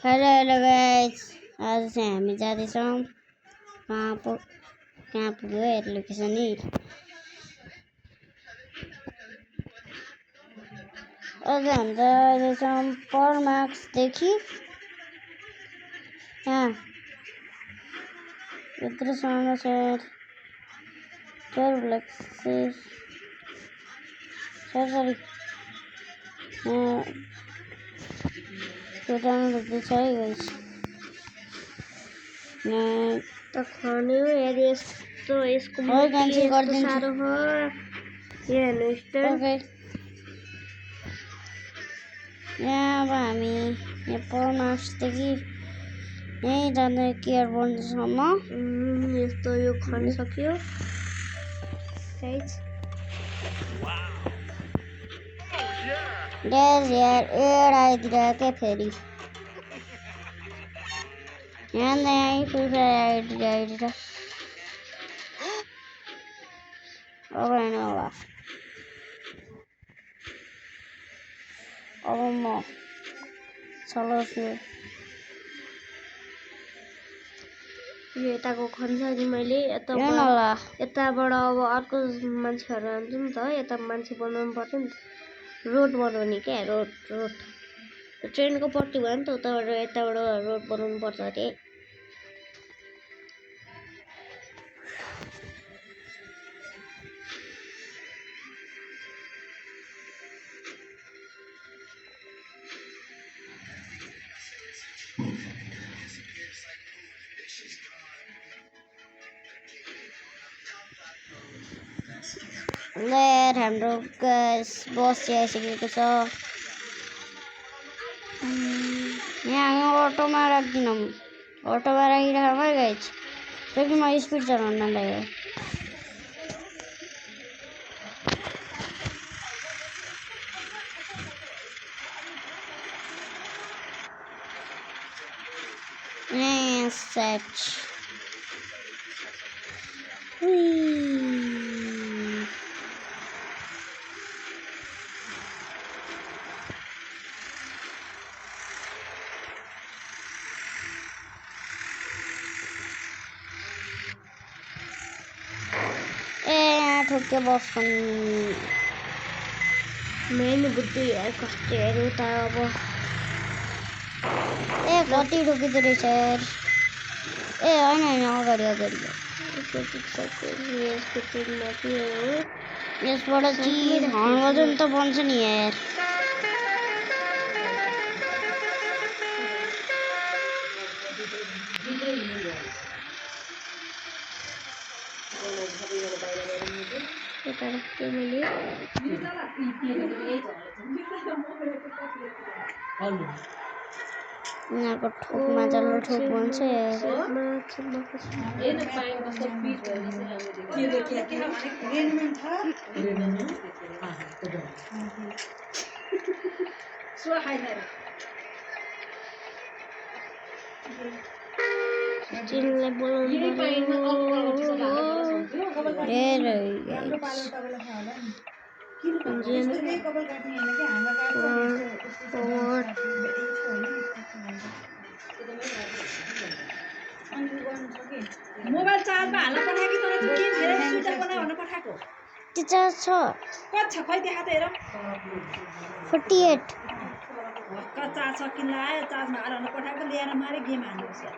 Hello hello guys, आज चाहिँ हामी जाँदैछौँ कहाँ पुग्यो हेर लोकेसन नि। आज हामी जाँदैछौँ परमार्क्सदेखि यहाँ भित्रसम्म चाहिँ 12 लाख सरी डाउन गर्दैछ है गाइस। त खन्यो यार यस्तो यसको क्यान्सल गरिदिन्छु। साह्रो हो यहाँ हेर्नुहोस् ओके, यहाँ अब हामी यहाँ परमार्क्सदेखि यहीँ जाँदै केयर बन्डसम्म यस्तो यो खनिसक्यो गाइस। ग्यास यार एड आइदिरहेको फेरि यहाँ यहीँ फ्री फायर आइदिएर अब होइन होला। अब म चलाउँछु यो यताको खनिसकेँ मैले यताबाट अब अर्को मान्छेहरू आउँछ नि त। यता मान्छे बनाउनु पर्छ नि त, रोड बनाउने क्या। रोड ट्रेनको पट्टी भयो नि त, उताबाट यताबाट रोड बनाउनु पर्छ अरे। यार हाम्रो बस आइसकेको छ। यहाँ अटोमा राखिदिनौँ, अटोमा राखिराखौँ है गाइस, क्योंकि म स्पिड चलाउन लाग्यो। ठुक्के बस पनि मैले बुद्धि यार कष्टहरू त अब कति ठुकिँदो रहेछ यार। होइन अगाडि यसबाट चिज हर्न त बन्छ नि यार। यहाँको ठोकमा जल्लो ठोक भन्छ यार। चिनलाई मोबाइल चार्जमा हाल्न पठाएको तर त्यो के धेरै स्विच अफ बना भनेर पठाएको। त्यो चार्ज छ कति छ खै देखा त हेर। 48 भर्खर चार्ज सकिन आयो, चार्जमा हाल भनेर पठाएको, ल्याएर मारे गेम हाल्नुहोस् यार।